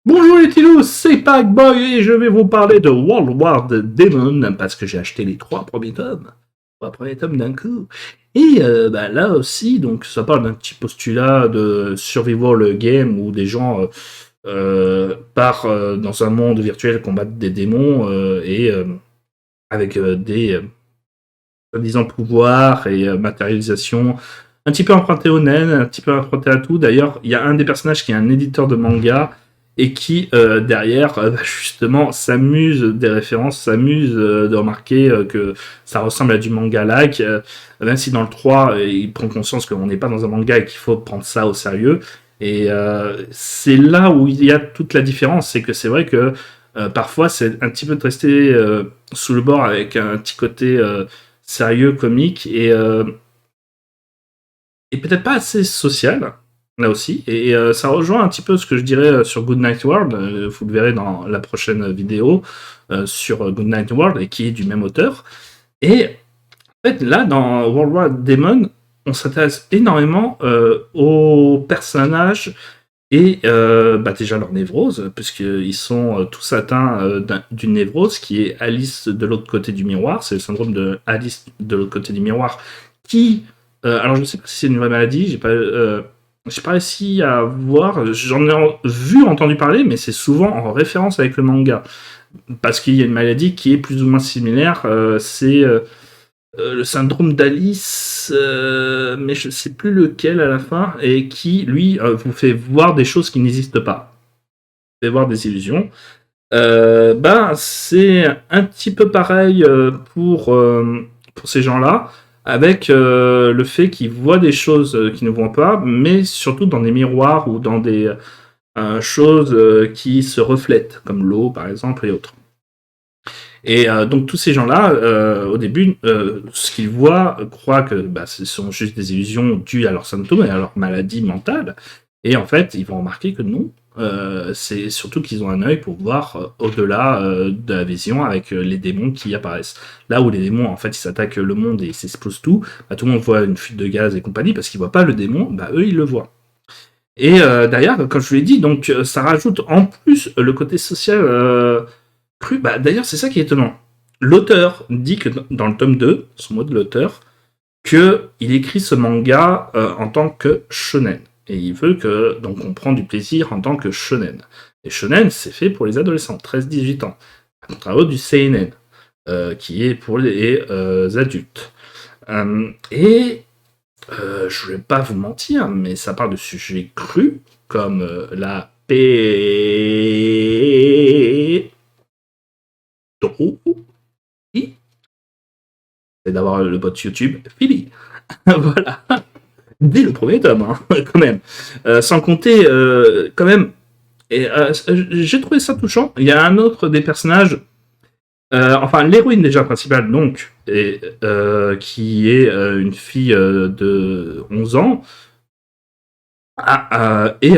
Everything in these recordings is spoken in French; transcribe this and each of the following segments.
Bonjour les Tilous, c'est Packboy et je vais vous parler de World War Demon parce que j'ai acheté les trois premiers tomes d'un coup. Et là aussi, donc ça parle d'un petit postulat de survival game où des gens partent dans un monde virtuel combattre des démons avec des soi-disant pouvoirs et matérialisation un petit peu emprunté au naine, un petit peu emprunté à tout. D'ailleurs, il y a un des personnages qui est un éditeur de manga et qui, derrière, justement, s'amuse des références, s'amuse de remarquer que ça ressemble à du manga-like, même si dans le 3, il prend conscience qu'on n'est pas dans un manga et qu'il faut prendre ça au sérieux. Et c'est là où il y a toute la différence, c'est que c'est vrai que parfois c'est un petit peu de rester sous le bord avec un petit côté sérieux, comique, et peut-être pas assez social, là aussi. Et ça rejoint un petit peu ce que je dirais sur Goodnight World, vous le verrez dans la prochaine vidéo sur Goodnight World, et qui est du même auteur. Et en fait, là, dans World War Demon, on s'intéresse énormément aux personnages et déjà leur névrose, puisqu'ils sont tous atteints d'une névrose qui est Alice de l'autre côté du miroir. C'est le syndrome de Alice de l'autre côté du miroir qui... alors je ne sais pas si c'est une vraie maladie, j'ai pas réussi à voir, j'en ai entendu parler, mais c'est souvent en référence avec le manga. Parce qu'il y a une maladie qui est plus ou moins similaire, c'est le syndrome d'Alice, mais je sais plus lequel à la fin, et qui, lui, vous fait voir des choses qui n'existent pas. Vous fait voir des illusions. C'est un petit peu pareil pour ces gens-là, avec le fait qu'ils voient des choses qu'ils ne voient pas, mais surtout dans des miroirs ou dans des choses qui se reflètent, comme l'eau par exemple et autres. Et donc tous ces gens-là, au début, ce qu'ils voient, croient que ce sont juste des illusions dues à leurs symptômes et à leur maladie mentale. Et en fait, ils vont remarquer que non. C'est surtout qu'ils ont un œil pour voir au-delà de la vision avec les démons qui apparaissent. Là où les démons, en fait, ils s'attaquent le monde et ils s'explosent tout, tout le monde voit une fuite de gaz et compagnie parce qu'ils voient pas le démon, eux, ils le voient. Et derrière, comme je vous l'ai dit, donc ça rajoute en plus le côté social cru. D'ailleurs, c'est ça qui est étonnant. L'auteur dit que dans le tome 2, son mot de l'auteur, qu'il écrit ce manga en tant que shonen. Et il veut que donc on prend du plaisir en tant que shonen. Et shonen, c'est fait pour les adolescents, 13-18 ans. À contrario du seinen, qui est pour les adultes. Je vais pas vous mentir, mais ça parle de sujets crus, comme la paix. C'est d'avoir le bot YouTube Philly. Voilà. Dès le premier tome, hein, quand même. Sans compter, quand même, j'ai trouvé ça touchant. Il y a un autre des personnages, enfin l'héroïne déjà principale, donc, qui est une fille de 11 ans, et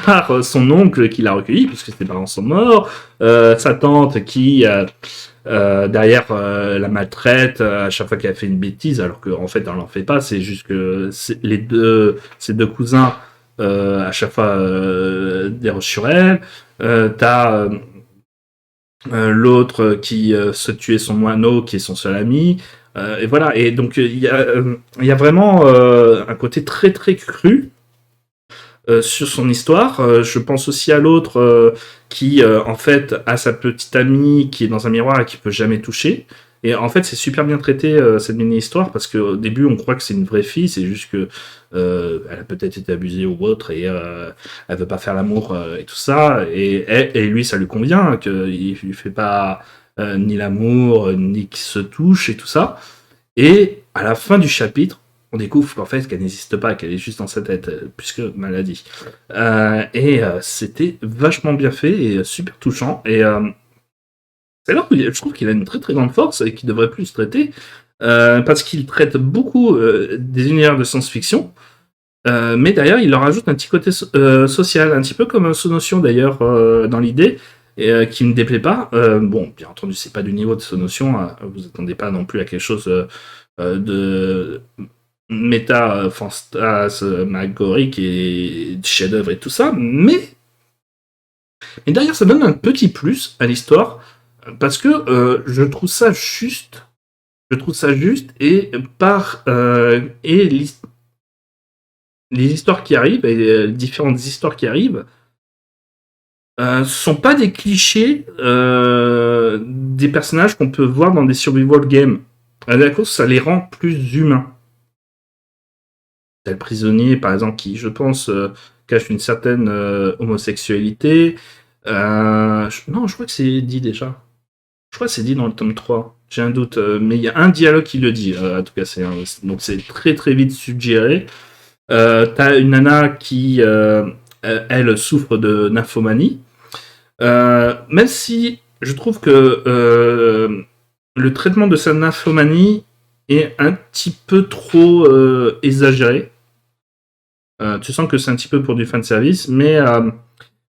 par son oncle qui l'a recueilli, puisque ses parents sont morts, sa tante qui derrière la maltraite à chaque fois qu'elle fait une bêtise, alors qu'en fait elle n'en fait pas, c'est juste que ces deux cousins à chaque fois dérogent sur elle. T'as l'autre qui se tuait son moineau, qui est son seul ami. Et voilà, et donc il y a vraiment un côté très très cru sur son histoire. Je pense aussi à l'autre qui, en fait, a sa petite amie qui est dans un miroir et qui peut jamais toucher. Et en fait, c'est super bien traité cette mini-histoire parce qu'au début, on croit que c'est une vraie fille, c'est juste que elle a peut-être été abusée ou autre et elle veut pas faire l'amour et tout ça. Et lui, ça lui convient qu'il lui fait pas ni l'amour ni qu'il se touche et tout ça. Et à la fin du chapitre, on découvre qu'en fait qu'elle n'existe pas, qu'elle est juste dans sa tête, puisque maladie. C'était vachement bien fait et super touchant. Et c'est là où je trouve qu'il a une très très grande force et qu'il devrait plus traiter, parce qu'il traite beaucoup des univers de science-fiction, mais derrière il leur ajoute un petit côté social, un petit peu comme Sonotion d'ailleurs dans l'idée, et qui ne me déplaît pas. Bon, bien entendu, c'est pas du niveau de Sonotion, vous attendez pas non plus à quelque chose de méta, fantasmagorique et chef-d'œuvre et tout ça, mais derrière ça donne un petit plus à l'histoire parce que je trouve ça juste. Je trouve ça juste et les histoires qui arrivent et les différentes histoires qui arrivent sont pas des clichés des personnages qu'on peut voir dans des survival games. À la cause, ça les rend plus humains. T'as le prisonnier, par exemple, qui, je pense, cache une certaine homosexualité. Non, je crois que c'est dit déjà. Je crois que c'est dit dans le tome 3. J'ai un doute, mais il y a un dialogue qui le dit. En tout cas, donc c'est très très vite suggéré. T'as une nana qui, elle, souffre de nymphomanie. Même si je trouve que le traitement de sa nymphomanie est un petit peu trop exagéré. Tu sens que c'est un petit peu pour du fanservice, mais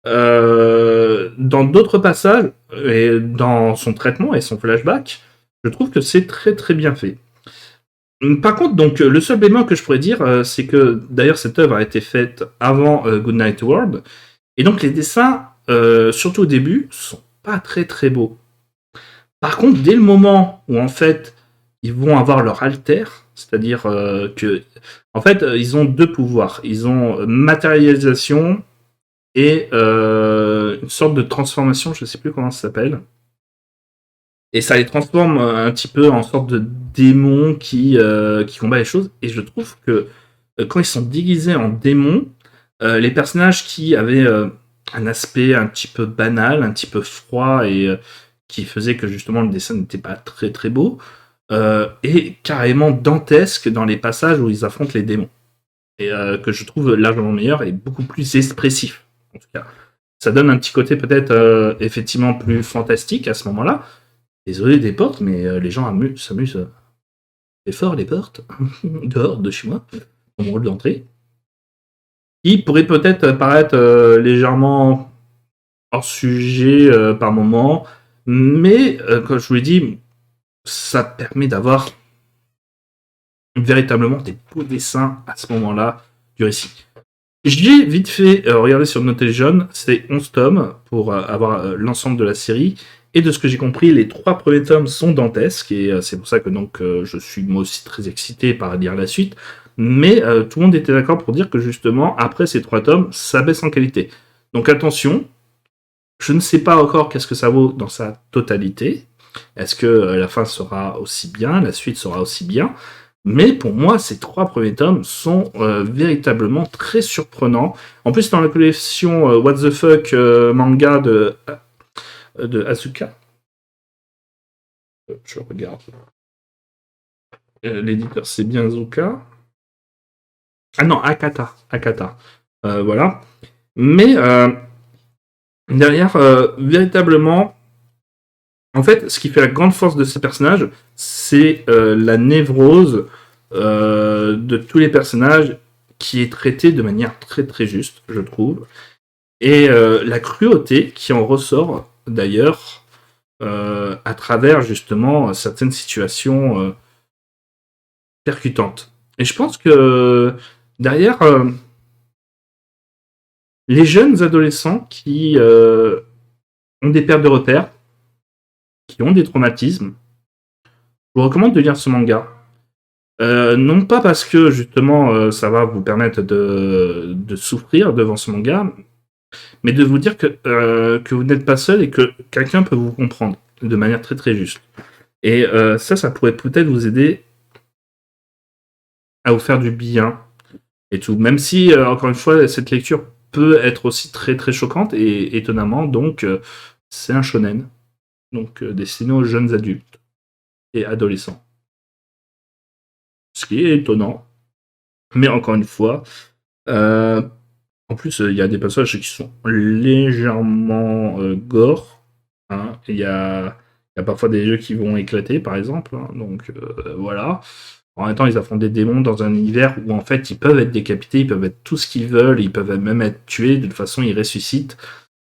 dans d'autres passages, et dans son traitement et son flashback, je trouve que c'est très très bien fait. Par contre, donc, le seul bémol que je pourrais dire, c'est que d'ailleurs cette œuvre a été faite avant Goodnight World, et donc les dessins, surtout au début, sont pas très très beaux. Par contre, dès le moment où en fait ils vont avoir leur alter, c'est-à-dire que en fait ils ont deux pouvoirs, ils ont matérialisation et une sorte de transformation, je sais plus comment ça s'appelle. Et ça les transforme un petit peu en sorte de démons qui combat les choses. Et je trouve que quand ils sont déguisés en démons, les personnages qui avaient un aspect un petit peu banal, un petit peu froid et qui faisait que justement le dessin n'était pas très très beau, est carrément dantesque dans les passages où ils affrontent les démons. Et que je trouve largement meilleur et beaucoup plus expressif, en tout cas. Ça donne un petit côté peut-être effectivement plus fantastique à ce moment-là. Désolé des portes, mais les gens s'amusent. C'est fort les portes, dehors de chez moi, dans mon rôle d'entrée. Qui pourrait peut-être paraître légèrement hors sujet par moment, mais comme je vous l'ai dit, ça permet d'avoir véritablement des beaux dessins à ce moment-là du récit. J'ai vite fait regarder sur Notation, c'est 11 tomes pour avoir l'ensemble de la série. Et de ce que j'ai compris, les 3 premiers tomes sont dantesques, et c'est pour ça que donc je suis moi aussi très excité par lire la suite. Mais tout le monde était d'accord pour dire que justement, après ces 3 tomes, ça baisse en qualité. Donc attention, je ne sais pas encore qu'est-ce que ça vaut dans sa totalité. Est-ce que la fin sera aussi bien, la suite sera aussi bien? Mais pour moi, ces 3 premiers tomes sont véritablement très surprenants. En plus, dans la collection What the Fuck manga de Asuka, je regarde. L'éditeur, c'est bien Asuka. Ah non, Akata. Voilà. Mais derrière, véritablement, en fait, ce qui fait la grande force de ces personnages, c'est la névrose de tous les personnages qui est traitée de manière très très juste, je trouve. Et la cruauté qui en ressort, d'ailleurs, à travers justement certaines situations percutantes. Et je pense que derrière, les jeunes adolescents qui ont des pertes de repères, qui ont des traumatismes, je vous recommande de lire ce manga. Non pas parce que justement ça va vous permettre de souffrir devant ce manga, mais de vous dire que vous n'êtes pas seul et que quelqu'un peut vous comprendre de manière très très juste. Et ça pourrait peut-être vous aider à vous faire du bien et tout. Même si, encore une fois, cette lecture peut être aussi très très choquante et étonnamment, donc c'est un shonen, donc destiné aux jeunes adultes et adolescents. Ce qui est étonnant, mais encore une fois, en plus il y a des passages qui sont légèrement gore, hein. Il y a parfois des jeux qui vont éclater, par exemple, hein, donc voilà. En même temps, ils affrontent des démons dans un univers où en fait ils peuvent être décapités, ils peuvent être tout ce qu'ils veulent, ils peuvent même être tués, de toute façon ils ressuscitent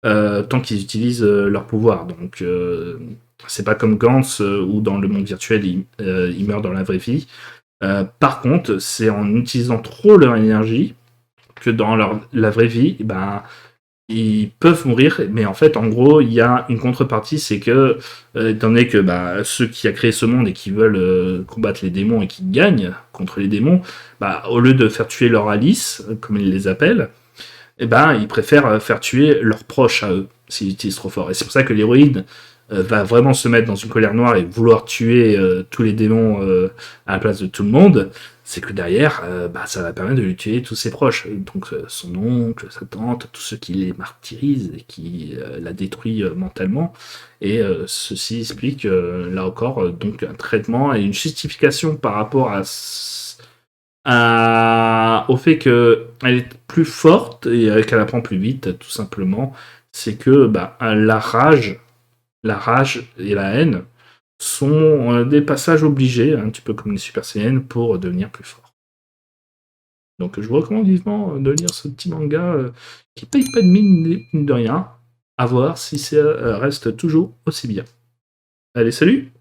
tant qu'ils utilisent leur pouvoir. Donc c'est pas comme Gantz où dans le monde virtuel ils meurent dans la vraie vie. Par contre, c'est en utilisant trop leur énergie que dans la vraie vie, ben, ils peuvent mourir, mais en fait, en gros, il y a une contrepartie, c'est que, étant donné que bah, ceux qui a créé ce monde et qui veulent combattre les démons et qui gagnent contre les démons, bah, au lieu de faire tuer leur Alice, comme ils les appellent, eh ben, ils préfèrent faire tuer leurs proches à eux, s'ils utilisent trop fort. Et c'est pour ça que l'héroïne va vraiment se mettre dans une colère noire et vouloir tuer tous les démons à la place de tout le monde. C'est que derrière, bah, ça va permettre de lui tuer tous ses proches. Donc son oncle, sa tante, tous ceux qui les martyrisent et qui la détruisent mentalement. Et ceci explique, là encore, donc un traitement et une justification par rapport au fait qu'elle est plus forte et qu'elle apprend plus vite, tout simplement. C'est que bah, la rage et la haine sont des passages obligés, un petit peu comme les Super Saiyans, pour devenir plus fort. Donc je vous recommande vivement de lire ce petit manga qui paye pas de mine de rien, à voir si ça reste toujours aussi bien. Allez, salut!